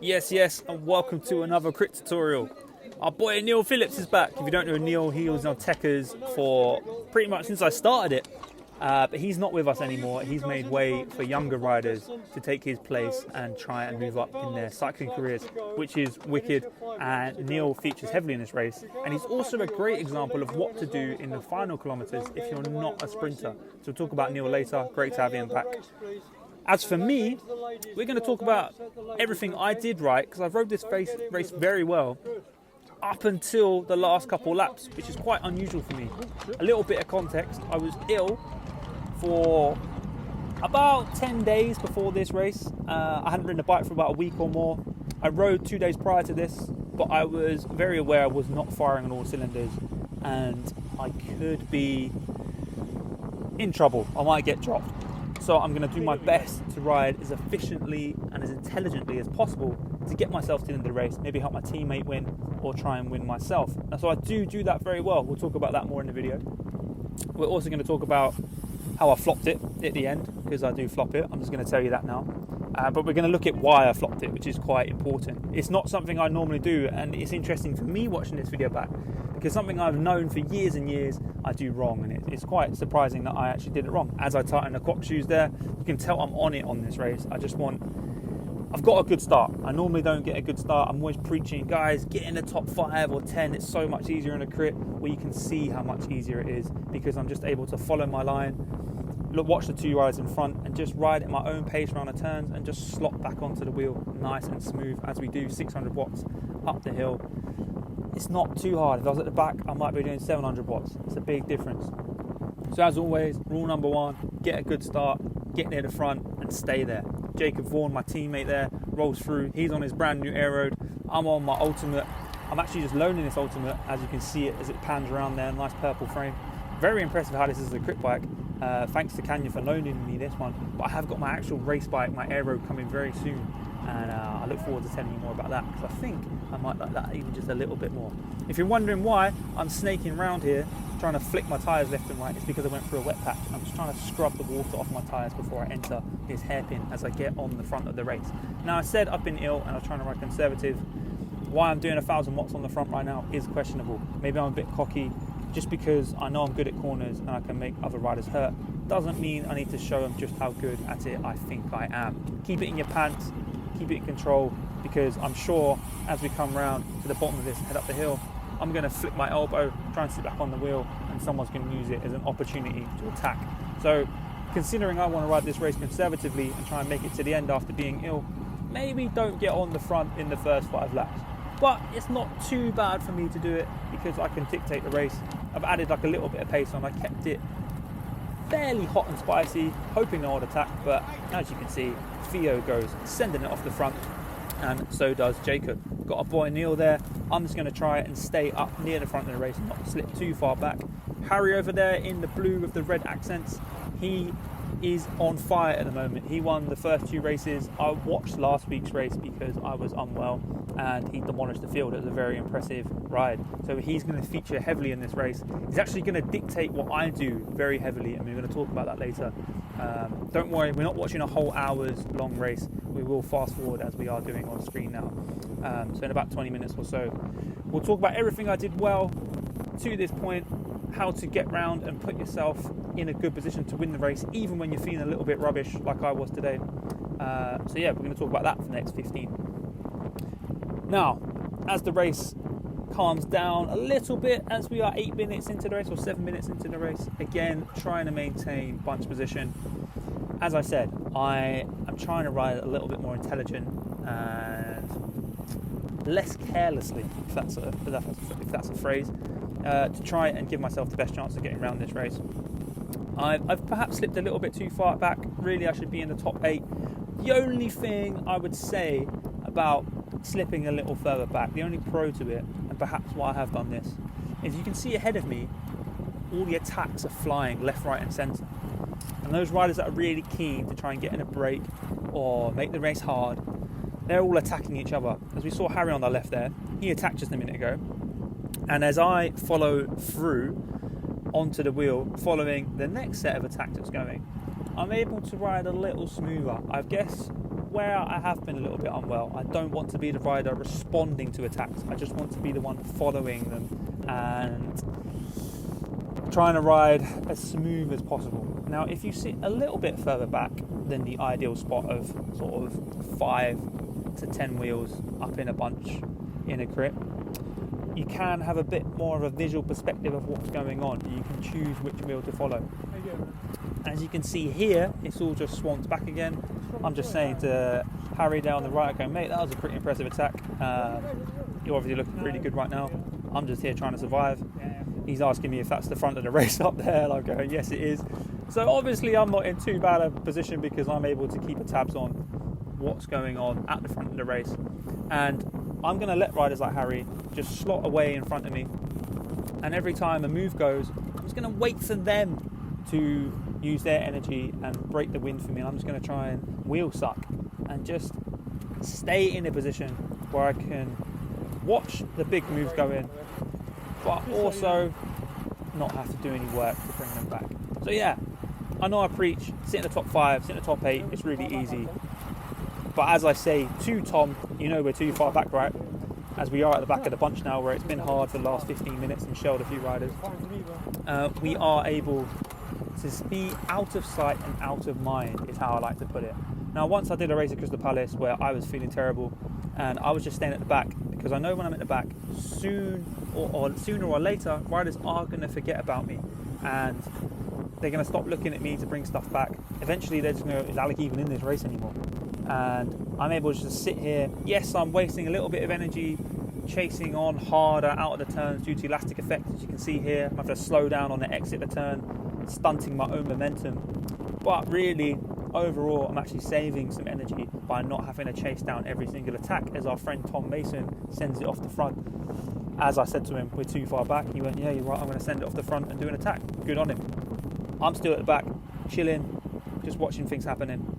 Yes, and welcome to another crit tutorial. Our boy Neil Phillips is back. If you don't know Neil, he was on Techers for pretty much since I started it. But he's not with us anymore. He's made way for younger riders to take his place and try and move up in their cycling careers, which is wicked. And Neil features heavily in this race. And he's also a great example of what to do in the final kilometres if you're not a sprinter. So we'll talk about Neil later. Great to have him back. As for me, we're going to talk about everything I did right, because I rode this race very well up until the last couple laps, which is quite unusual for me. A little bit of context, I was ill for about 10 days before this race. I hadn't ridden a bike for about a week or more. I rode 2 days prior to this, but I was very aware I was not firing on all cylinders and I could be in trouble. I might get dropped. So I'm going to do my best to ride as efficiently and as intelligently as possible to get myself to the end of the race, maybe help my teammate win or try and win myself. And so I do that very well. We'll talk about that more in the video. We're also going to talk about how I flopped it at the end, because I do flop it. I'm just going to tell you that now. But we're going to look at why I flopped it, which is quite important. It's not something I normally do, and it's interesting for me watching this video back, because something I've known for years and years I do wrong, and it's quite surprising that I actually did it wrong. As I tighten the quack shoes there, you can tell I'm on it on this race. I've got a good start. I normally don't get a good start. I'm always preaching, guys, get in the top 5 or 10. It's so much easier in a crit. Well, you can see how much easier it is because I'm just able to follow my line, watch the two riders in front and just ride at my own pace around the turns and just slot back onto the wheel nice and smooth as we do 600 watts up the hill. It's not too hard. If I was at the back, I might be doing 700 watts. It's a big difference. So as always, rule number 1, get a good start, get near the front and stay there. Jacob Vaughan, my teammate there, rolls through. He's on his brand new Aeroad. I'm on my Ultimate. I'm actually just loaning this Ultimate, as you can see it as it pans around there. Nice purple frame. Very impressive how this is a crit bike. Thanks to Kanya for loaning me this one. But I have got my actual race bike, my Aeroad, coming very soon. And I look forward to telling you more about that, because I think I might like that even just a little bit more. If you're wondering why I'm snaking around here trying to flick my tyres left and right, it's because I went through a wet patch. I'm just trying to scrub the water off my tyres before I enter this hairpin as I get on the front of the race. Now, I said I've been ill and I was trying to ride conservative. Why I'm doing 1,000 watts on the front right now is questionable. Maybe I'm a bit cocky. Just because I know I'm good at corners and I can make other riders hurt doesn't mean I need to show them just how good at it I think I am. Keep it in your pants, keep it in control, because I'm sure as we come round to the bottom of this, head up the hill, I'm going to flip my elbow, try and sit back on the wheel, and someone's going to use it as an opportunity to attack. So considering I want to ride this race conservatively and try and make it to the end after being ill, maybe don't get on the front in the first 5 laps. But it's not too bad for me to do it because I can dictate the race. I've added like a little bit of pace on. I kept it fairly hot and spicy, hoping no one would attack, but as you can see, Theo goes sending it off the front, and so does Jacob. Got our boy Neil there. I'm just going to try and stay up near the front of the race and not slip too far back. Harry over there in the blue with the red accents, he is on fire at the moment. He won the first 2 races. I watched last week's race because I was unwell, and he demolished the field. It was a very impressive ride. So he's going to feature heavily in this race. He's actually going to dictate what I do very heavily, and we're going to talk about that later. Don't worry, we're not watching a whole hour's long race. We will fast forward as we are doing on screen now. So in about 20 minutes or so, we'll talk about everything I did well to this point, how to get round and put yourself in a good position to win the race, even when you're feeling a little bit rubbish like I was today. So yeah, we're going to talk about that for the next 15. Now, as the race calms down a little bit, as we are 8 minutes into the race or 7 minutes into the race, again, trying to maintain bunch position. As I said, I am trying to ride a little bit more intelligent and less carelessly, if that's a phrase, to try and give myself the best chance of getting around this race. I've perhaps slipped a little bit too far back. Really, I should be in the top 8. The only thing I would say about slipping a little further back, the only pro to it, and perhaps why I have done this, is you can see ahead of me, all the attacks are flying left, right and centre. And those riders that are really keen to try and get in a break or make the race hard, they're all attacking each other. As we saw Harry on the left there, he attacked just a minute ago. And as I follow through onto the wheel, following the next set of attack that's going, I'm able to ride a little smoother. I guess where I have been a little bit unwell, I don't want to be the rider responding to attacks. I just want to be the one following them and trying to ride as smooth as possible. Now, if you sit a little bit further back than the ideal spot of sort of 5 to 10 wheels up in a bunch in a crit, you can have a bit more of a visual perspective of what's going on. You can choose which wheel to follow. As you can see here, it's all just swamped back again. I'm just saying to Harry down the right, going, mate, that was a pretty impressive attack. You're obviously looking really good right now. I'm just here trying to survive. He's asking me if that's the front of the race up there, and I'm going, yes, it is. So obviously I'm not in too bad a position because I'm able to keep tabs on what's going on at the front of the race. And I'm going to let riders like Harry just slot away in front of me. And every time a move goes, I'm just going to wait for them to use their energy and break the wind for me. And I'm just going to try and wheel suck and just stay in a position where I can watch the big moves go in, but also not have to do any work to bring them back. So yeah, I know I preach, sit in the top 5, sit in the top 8, it's really easy. But as I say to Tom, you know we're too far back, right? As we are at the back of the bunch now, where it's been hard for the last 15 minutes and shelled a few riders. We are able to be out of sight and out of mind, is how I like to put it. Now, once I did a race at Crystal Palace where I was feeling terrible and I was just staying at the back, because I know when I'm at the back, sooner or later, riders are going to forget about me and they're going to stop looking at me to bring stuff back. Eventually, they're just going to go, is Alec even in this race anymore? And I'm able to just sit here. Yes, I'm wasting a little bit of energy chasing on harder out of the turns due to elastic effect, as you can see here. I have to slow down on the exit of the turn, stunting my own momentum. But really, overall, I'm actually saving some energy by not having to chase down every single attack, as our friend Tom Mason sends it off the front. As I said to him, we're too far back. He went, yeah, you're right, I'm going to send it off the front and do an attack. Good on him. I'm still at the back, chilling, just watching things happening.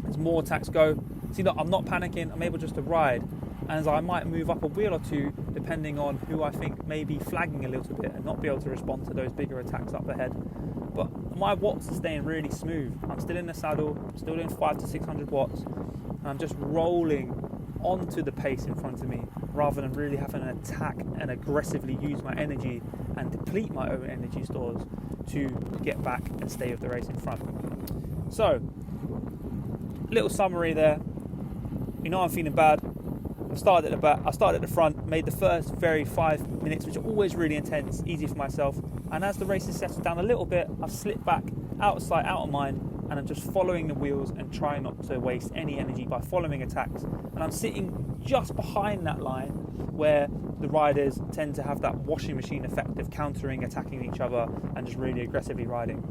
As more attacks go, see, look, I'm not panicking, I'm able just to ride. And I might move up a wheel or two depending on who I think may be flagging a little bit and not be able to respond to those bigger attacks up ahead. But my watts are staying really smooth. I'm still in the saddle, I'm still doing 500 to 600 watts, and I'm just rolling onto the pace in front of me rather than really having an attack and aggressively use my energy and deplete my own energy stores to get back and stay with the race in front. So, little summary there. You know I'm feeling bad. I started at the back, I started at the front, made the first very 5 minutes, which are always really intense, easy for myself. And as the race has settled down a little bit, I've slipped back out of sight, out of mind, and I'm just following the wheels and trying not to waste any energy by following attacks. And I'm sitting just behind that line where the riders tend to have that washing machine effect of countering, attacking each other, and just really aggressively riding.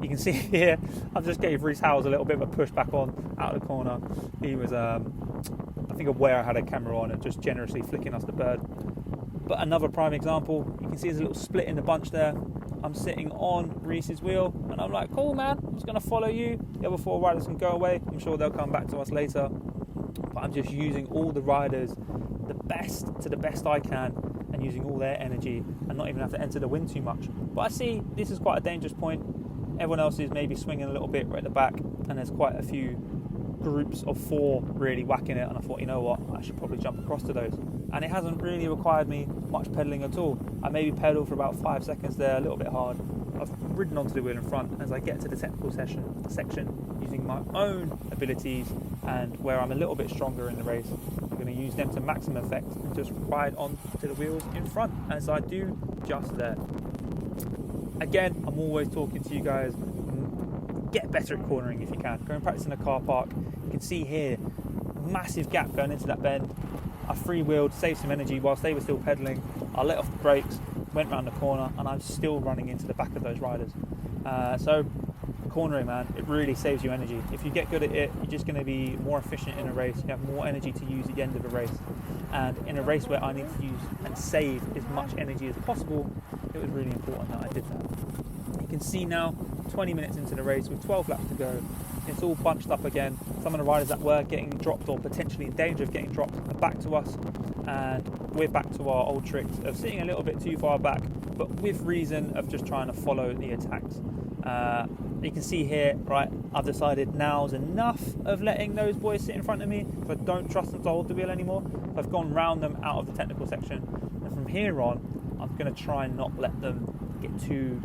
You can see here, I've just gave Reece Howells a little bit of a push back on out of the corner. He was, I think, aware I had a camera on and just generously flicking us the bird. But another prime example, you can see there's a little split in the bunch there. I'm sitting on Reece's wheel and I'm like, cool man, I'm just going to follow you. The other 4 riders can go away. I'm sure they'll come back to us later. But I'm just using all the riders the best I can and using all their energy and not even have to enter the wind too much. But I see this is quite a dangerous point. Everyone else is maybe swinging a little bit right at the back and there's quite a few groups of 4 really whacking it, and I thought, you know what, I should probably jump across to those. And it hasn't really required me much pedalling at all. I maybe pedal for about 5 seconds there, a little bit hard. I've ridden onto the wheel in front. As I get to the technical section, using my own abilities and where I'm a little bit stronger in the race, I'm going to use them to maximum effect and just ride onto the wheels in front, as I do just there. Again, I'm always talking to you guys, get better at cornering if you can. Go and practice in a car park. You can see here, massive gap going into that bend. I freewheeled, saved some energy whilst they were still pedaling. I let off the brakes, went round the corner, and I'm still running into the back of those riders. So cornering, man, it really saves you energy. If you get good at it, you're just going to be more efficient in a race. You have more energy to use at the end of a race. And in a race where I need to use and save as much energy as possible, it was really important that I did that. You can see now, 20 minutes into the race with 12 laps to go, it's all bunched up again. Some of the riders that were getting dropped or potentially in danger of getting dropped are back to us, and we're back to our old tricks of sitting a little bit too far back, but with reason of just trying to follow the attacks. You can see here, right, I've decided now's enough of letting those boys sit in front of me, because I don't trust them to hold the wheel anymore. I've gone round them out of the technical section, and from here on I'm going to try and not let them get too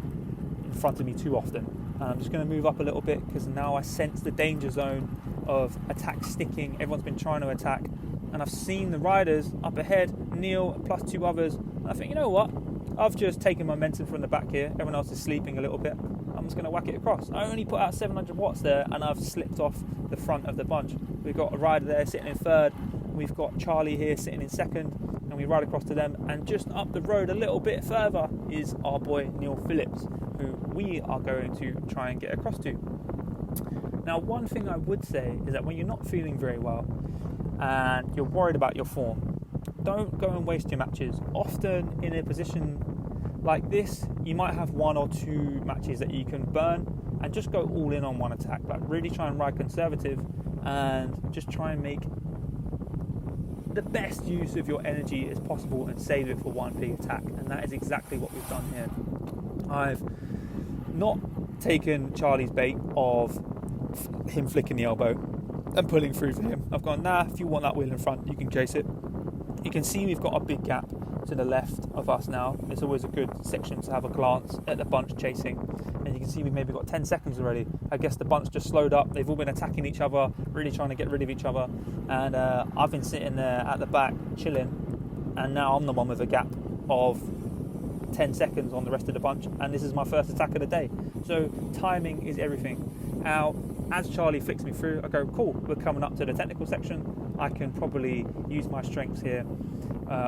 in front of me too often. And I'm just going to move up a little bit, because now I sense the danger zone of attack sticking. Everyone's been trying to attack, and I've seen the riders up ahead, Neil plus 2 others, and I think, you know what, I've just taken momentum from the back here. Everyone else is sleeping a little bit. I'm just going to whack it across. I only put out 700 watts there, and I've slipped off the front of the bunch. We've got a rider there sitting in third. We've got Charlie here sitting in second, and we ride across to them. And just up the road a little bit further is our boy Neil Phillips, who we are going to try and get across to. Now, one thing I would say is that when you're not feeling very well and you're worried about your form, don't go and waste your matches. Often in a position like this, you might have 1 or 2 matches that you can burn and just go all in on one attack. Like, really try and ride conservative and just try and make the best use of your energy as possible and save it for one big attack. And that is exactly what we've done here. I've not taken Charlie's bait of him flicking the elbow and pulling through for him. I've gone, nah, if you want that wheel in front, you can chase it. You can see we've got a big gap to the left of us now. It's always a good section to have a glance at the bunch chasing, and you can see we've maybe got 10 seconds already. I guess the bunch just slowed up. They've all been attacking each other, really trying to get rid of each other, and I've been sitting there at the back chilling, and now I'm the one with a gap of 10 seconds on the rest of the bunch, and this is my first attack of the day. So timing is everything. Now, as Charlie flicks me through, I go, cool, we're coming up to the technical section. I can probably use my strengths here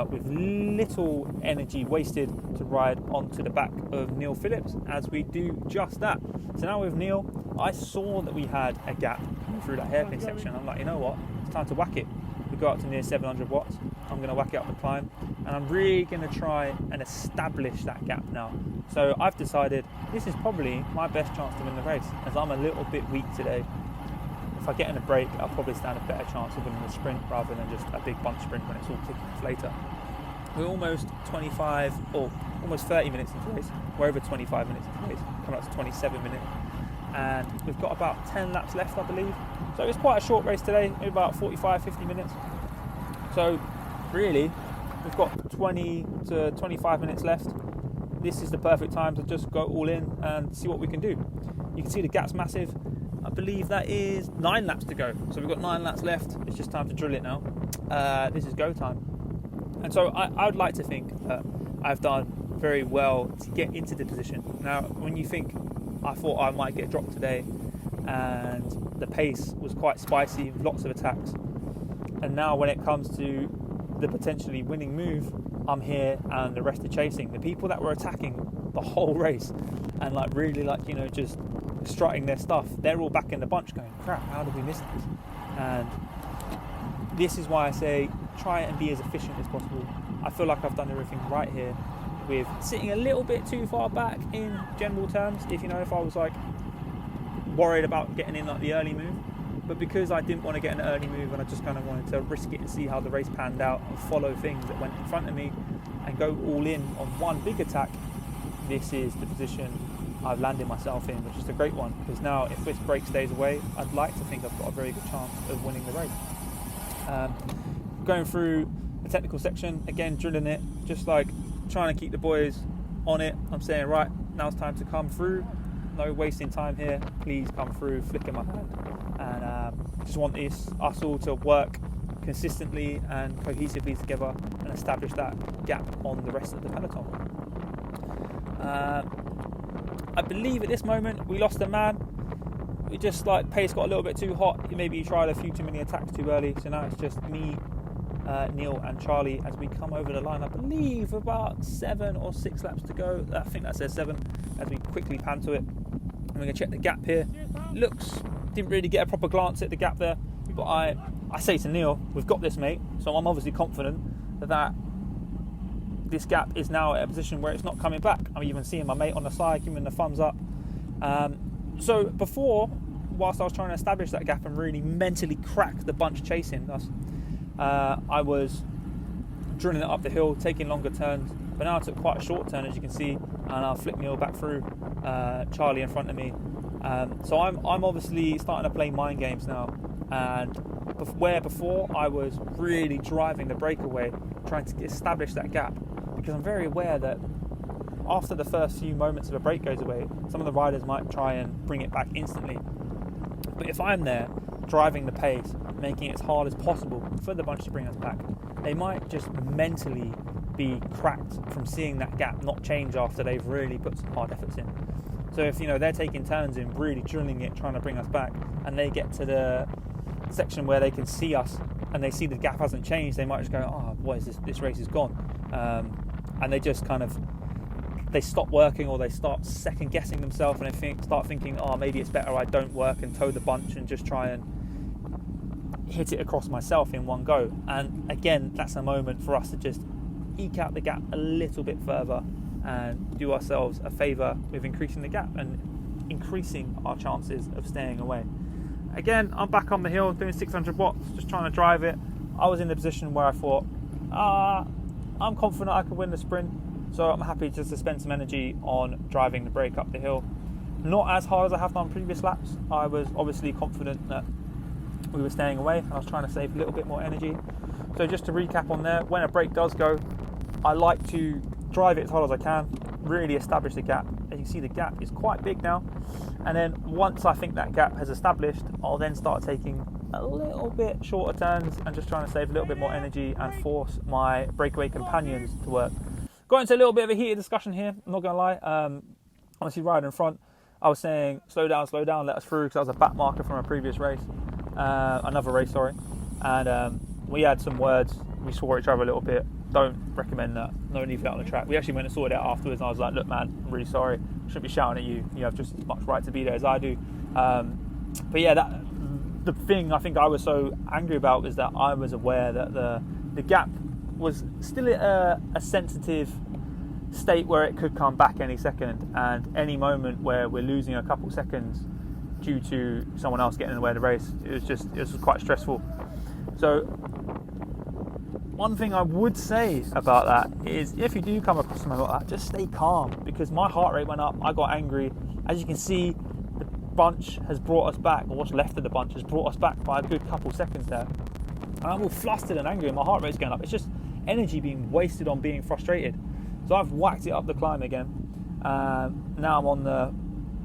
with little energy wasted to ride onto the back of Neil Phillips, as we do just that. So now with Neil, I saw that we had a gap through that hairpin section. I'm like, you know what, it's time to whack it. We got up to near 700 watts. I'm going to whack it up the climb, and I'm really going to try and establish that gap now. So I've decided this is probably my best chance to win the race, as I'm a little bit weak today. If I get in a break, I'll probably stand a better chance of winning the sprint rather than just a big bunch sprint when it's all kicking off later. We're almost 25 or almost 30 minutes into the race. We're over 25 minutes into the race, coming up to 27 minutes. And we've got about 10 laps left, I believe. So it's quite a short race today, maybe about 45, 50 minutes. So really, we've got 20 to 25 minutes left. This is the perfect time to just go all in and see what we can do. You can see the gap's massive. I believe that is 9 laps to go. So we've got 9 laps left. It's just time to drill it now. This is go time. And so I would like to think that I've done very well to get into the position. Now, when you think I thought I might get dropped today, and the pace was quite spicy, lots of attacks, and now when it comes to the potentially winning move, I'm here and the rest are chasing. The people that were attacking the whole race and like really like, you know, just strutting their stuff, they're all back in the bunch going, crap, how did we miss this? And this is why I say try and be as efficient as possible. I feel like I've done everything right here, with sitting a little bit too far back in general terms, if I was like worried about getting in like the early move. But because I didn't want to get an early move and I just kind of wanted to risk it and see how the race panned out and follow things that went in front of me and go all in on one big attack, this is the position I've landed myself in, which is a great one, because now if this break stays away, I'd like to think I've got a very good chance of winning the race. Going through the technical section, again drilling it, just like trying to keep the boys on it. I'm saying, right, now it's time to come through, no wasting time here, please come through, flicking my hand, and just want us all to work consistently and cohesively together and establish that gap on the rest of the peloton. I believe at this moment we lost a man. We just like pace got a little bit too hot. Maybe he tried a few too many attacks too early. So now it's just me, Neil and Charlie as we come over the line. I believe about 7 or 6 laps to go. I think that says 7 as we quickly pan to it. And we're going to check the gap here. Didn't really get a proper glance at the gap there. But I say to Neil, we've got this, mate. So I'm obviously confident that this gap is now at a position where it's not coming back. I'm even seeing my mate on the side giving the thumbs up. So before, whilst I was trying to establish that gap and really mentally crack the bunch chasing us, I was drilling it up the hill, taking longer turns. But now I took quite a short turn, as you can see, and I'll flick Neil back through, Charlie in front of me, So I'm obviously starting to play mind games now, and where before I was really driving the breakaway, trying to establish that gap, because I'm very aware that after the first few moments of a break goes away, some of the riders might try and bring it back instantly. But if I'm there driving the pace, making it as hard as possible for the bunch to bring us back, they might just mentally be cracked from seeing that gap not change after they've really put some hard efforts in. So if they're taking turns in really drilling it, trying to bring us back, and they get to the section where they can see us and they see the gap hasn't changed, they might just go, oh boy, this race is gone, and they just kind of stop working, or they start second guessing themselves, and they start thinking, oh, maybe it's better I don't work and tow the bunch and just try and hit it across myself in one go. And again, that's a moment for us to just eke out the gap a little bit further and do ourselves a favour with increasing the gap and increasing our chances of staying away. Again, I'm back on the hill doing 600 watts, just trying to drive it. I was in the position where I thought, I'm confident I could win the sprint, so I'm happy just to spend some energy on driving the break up the hill. Not as hard as I have done previous laps. I was obviously confident that we were staying away, and I was trying to save a little bit more energy. So just to recap on there, when a break does go, I like to drive it as hard as I can, really establish the gap. As you see, the gap is quite big now, and then once I think that gap has established, I'll then start taking a little bit shorter turns and just trying to save a little bit more energy and force my breakaway companions to work. Got into a little bit of a heated discussion here, I'm not going to lie. Honestly, riding in front, I was saying, slow down, let us through, because that was a back marker from a previous race, another race, sorry. And we had some words, we swore at each other a little bit. Don't recommend that, no need for that on the track. We actually went and sorted it out afterwards, and I was like, look man, I'm really sorry, I shouldn't be shouting at you, you have just as much right to be there as I do. But yeah, the thing I think I was so angry about was that I was aware that the gap was still at a sensitive state where it could come back any second, and any moment where we're losing a couple seconds due to someone else getting in the way of the race, it was quite stressful. So one thing I would say about that is, if you do come across something like that, just stay calm, because my heart rate went up, I got angry. As you can see, the bunch has brought us back, or what's left of the bunch has brought us back by a good couple seconds there, and I'm all flustered and angry and my heart rate's going up. It's just energy being wasted on being frustrated. So I've whacked it up the climb again. Now I'm on the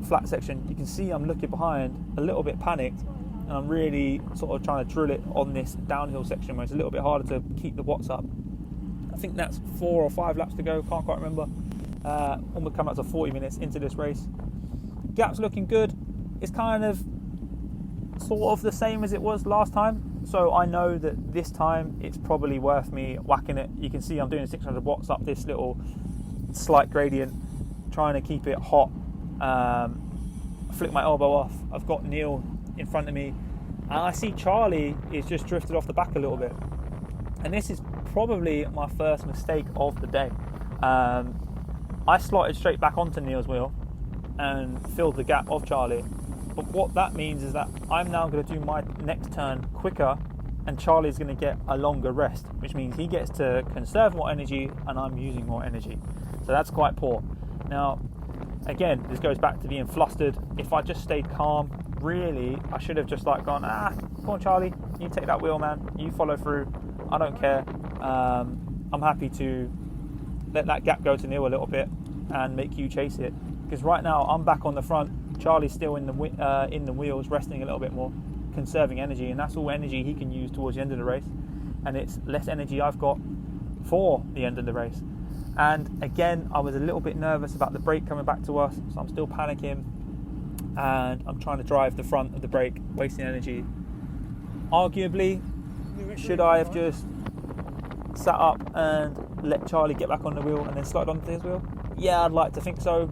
flat section. You can see I'm looking behind, a little bit panicked, and I'm really sort of trying to drill it on this downhill section where it's a little bit harder to keep the watts up. I think that's 4 or 5 laps to go, can't quite remember. Almost come up to 40 minutes into this race. Gap's looking good. It's kind of sort of the same as it was last time, so I know that this time it's probably worth me whacking it. You can see I'm doing 600 watts up this little slight gradient, trying to keep it hot. Flick my elbow off. I've got Neil in front of me, and I see Charlie is just drifted off the back a little bit, and this is probably my first mistake of the day. I slotted straight back onto Neil's wheel and filled the gap of Charlie, but what that means is that I'm now going to do my next turn quicker, and Charlie's going to get a longer rest, which means he gets to conserve more energy and I'm using more energy. So that's quite poor. Now again, this goes back to being flustered. If I just stayed calm, really I should have just gone, come on Charlie, you take that wheel man, you follow through, I don't care. I'm happy to let that gap go to Neil a little bit and make you chase it, because right now I'm back on the front, Charlie's still in the wheels, resting a little bit more, conserving energy, and that's all energy he can use towards the end of the race, and it's less energy I've got for the end of the race. And again, I was a little bit nervous about the brake coming back to us, so I'm still panicking, and I'm trying to drive the front of the brake, wasting energy. Arguably, should I have just sat up and let Charlie get back on the wheel and then slide onto his wheel? Yeah, I'd like to think so,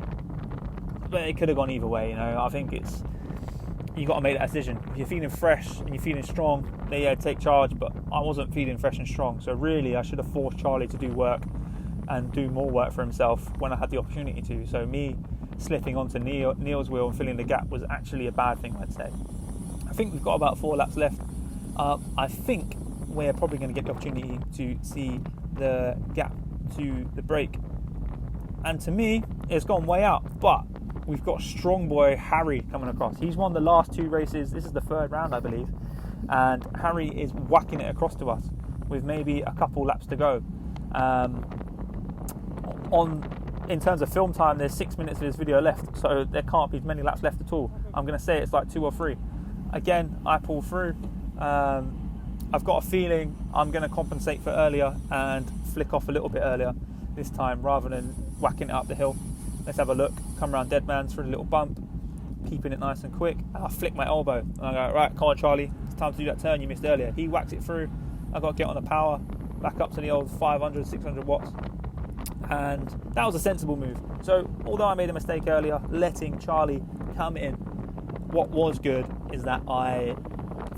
but it could have gone either way. I think you got to make that decision. If you're feeling fresh and you're feeling strong, then yeah, take charge. But I wasn't feeling fresh and strong, so really I should have forced Charlie to do work and do more work for himself when I had the opportunity to. So me slipping onto Neil's wheel and filling the gap was actually a bad thing, I'd say. I think we've got about 4 laps left. I think we're probably going to get the opportunity to see the gap to the break, and to me it's gone way out, but we've got strong boy Harry coming across. He's won the last 2 races. This is the 3rd round, I believe. And Harry is whacking it across to us with maybe a couple laps to go. In terms of film time, there's 6 minutes of this video left, so there can't be many laps left at all. I'm going to say it's like 2 or 3. Again, I pull through. I've got a feeling I'm going to compensate for earlier and flick off a little bit earlier this time rather than whacking it up the hill. Let's have a look. Come around Deadman's through a little bump, keeping it nice and quick. And I flick my elbow and I go, right, come on Charlie, it's time to do that turn you missed earlier. He whacks it through. I've got to get on the power, back up to the old 500, 600 watts. And that was a sensible move. So although I made a mistake earlier, letting Charlie come in, what was good is that I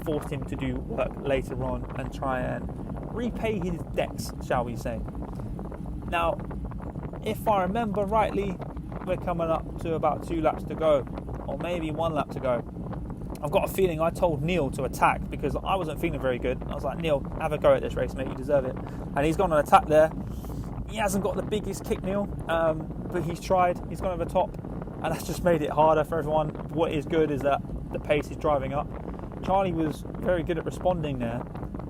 forced him to do work later on and try and repay his debts, shall we say. Now, if I remember rightly, we're coming up to about 2 laps to go, or maybe 1 lap to go. I've got a feeling I told Neil to attack because I wasn't feeling very good. I was like, Neil, have a go at this race, mate, you deserve it. And he's gone on attack there. He hasn't got the biggest kick, Neil, but he's tried. He's gone over the top, and that's just made it harder for everyone. What is good is that the pace is driving up. Charlie was very good at responding there,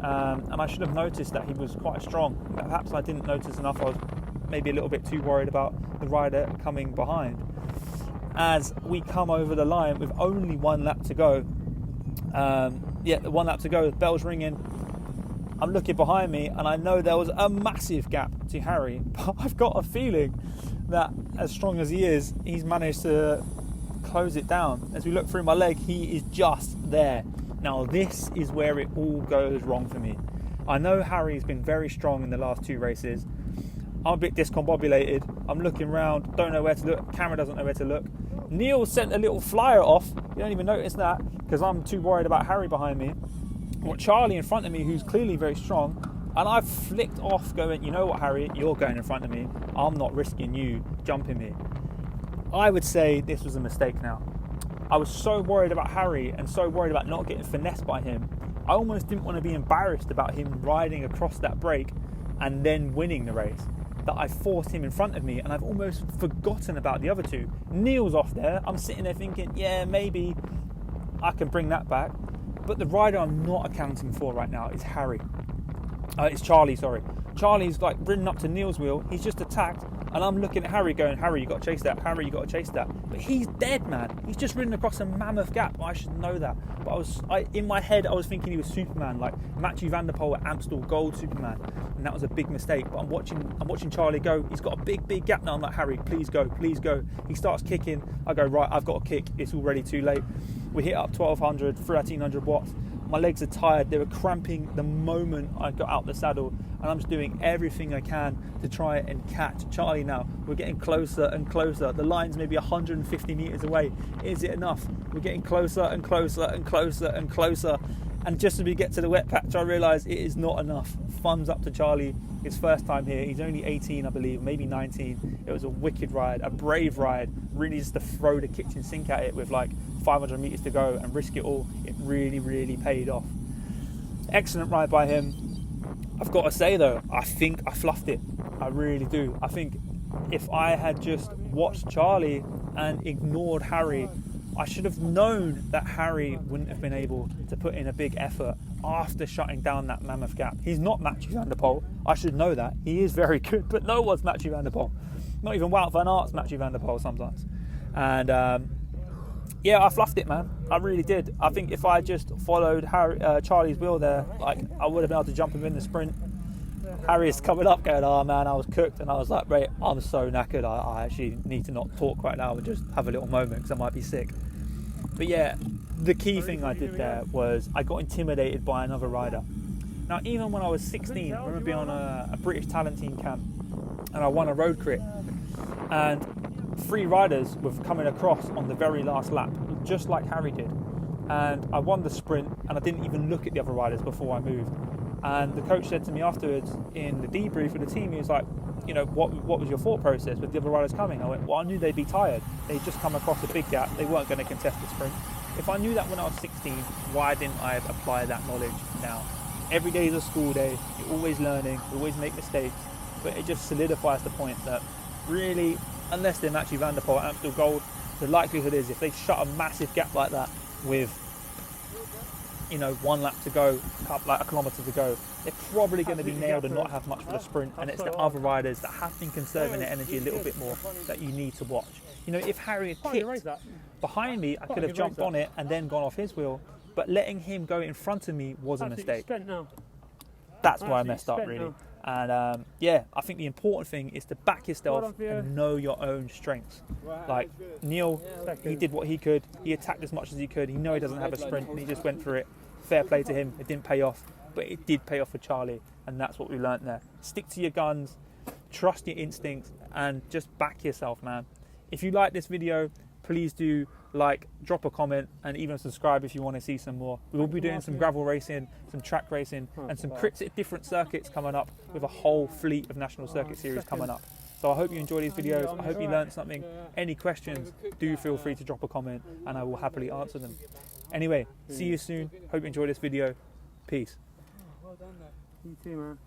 and I should have noticed that he was quite strong. Perhaps I didn't notice enough. I was maybe a little bit too worried about the rider coming behind. As we come over the line with only 1 lap to go, 1 lap to go, bell's ringing. I'm looking behind me and I know there was a massive gap to Harry, but I've got a feeling that as strong as he is, he's managed to close it down. As we look through my leg, he is just there. Now this is where it all goes wrong for me. I know Harry's been very strong in the last 2 races. I'm a bit discombobulated. I'm looking around, don't know where to look, camera doesn't know where to look. Neil sent a little flyer off, you don't even notice that because I'm too worried about Harry behind me. I've got Charlie in front of me who's clearly very strong, and I've flicked off going, you know what Harry, you're going in front of me, I'm not risking you jumping me. I would say this was a mistake now. I was so worried about Harry and so worried about not getting finessed by him, I almost didn't want to be embarrassed about him riding across that break and then winning the race, that I forced him in front of me and I've almost forgotten about the other 2. Neil's off there, I'm sitting there thinking, yeah, maybe I can bring that back. But the rider I'm not accounting for right now is Harry. It's Charlie, sorry. Charlie's like ridden up to Neil's wheel. He's just attacked. And I'm looking at Harry going, Harry, you got to chase that. Harry, you got to chase that. But he's dead, man. He's just ridden across a mammoth gap. I should know that. But in my head, I was thinking he was Superman, like Matthew Van Der Poel at Amstel Gold Superman. And that was a big mistake. But I'm watching Charlie go. He's got a big gap now. I'm like, Harry, please go, please go. He starts kicking. I go, right, I've got to kick. It's already too late. We hit up 1200, 1300 watts. My legs are tired. They were cramping the moment I got out the saddle. And I'm just doing everything I can to try and catch Charlie now. We're getting closer and closer. The line's maybe 150 metres away. Is it enough? We're getting closer and closer and closer and closer. And just as we get to the wet patch, I realise it is not enough. Thumbs up to Charlie. His first time here. He's only 18, I believe, maybe 19. It was a wicked ride, a brave ride. Really just to throw the kitchen sink at it with like 500 metres to go and risk it all. It really, really paid off. Excellent ride by him. I've got to say though, I think I fluffed it. I really do. I think if I had just watched Charlie and ignored Harry, I should have known that Harry wouldn't have been able to put in a big effort after shutting down that mammoth gap. He's not Matthew Van Der Poel. I should know that. He is very good, but no one's Matthew Van Der Poel. Not even Wout van Aert's Matthew Van Der Poel sometimes. And I fluffed it, man. I really did. I think if I just followed Charlie's wheel there, like I would have been able to jump him in the sprint. Harry's coming up going, oh man, I was cooked. And I was like, mate, I'm so knackered. I actually need to not talk right now and just have a little moment because I might be sick. But yeah, the key thing I did there was I got intimidated by another rider. Now, even when I was 16, I remember being on a British talent team camp and I won a road crit. And 3 riders were coming across on the very last lap, just like Harry did. And I won the sprint and I didn't even look at the other riders before I moved. And the coach said to me afterwards in the debrief with the team, he was like, you know, what was your thought process with the other riders coming? I went, well, I knew they'd be tired. They'd just come across a big gap. They weren't going to contest the sprint. If I knew that when I was 16, why didn't I apply that knowledge now? Every day is a school day. You're always learning. You always make mistakes. But it just solidifies the point that really, unless they're Matthew Van Der Poel at Amstel Gold, the likelihood is if they shut a massive gap like that with, you know, 1 lap to go, like a kilometre to go, they're probably going to be nailed and not have much for the sprint. And it's the other riders that have been conserving their energy a little bit more that you need to watch. You know, if Harry had kicked behind me, I could have jumped on it and then gone off his wheel. But letting him go in front of me was a mistake. That's where I messed up, really. And yeah, I think the important thing is to back yourself and know your own strengths. Like Neil, he did what he could. He attacked as much as he could. He knew he doesn't have a sprint and he just went for it. Fair play to him. It didn't pay off, but it did pay off for Charlie. And that's what we learnt there. Stick to your guns, trust your instincts, and just back yourself, man. If you like this video, please do like, drop a comment, and even subscribe if you want to see some more. We will be doing some gravel racing, some track racing, and some crits at different circuits coming up, with a whole fleet of National Circuit Series coming up. So I hope you enjoy these videos. I hope you learned something. Any questions, do feel free to drop a comment and I will happily answer them. Anyway, see you soon. Hope you enjoyed this video. Peace. Well done there. You too, man.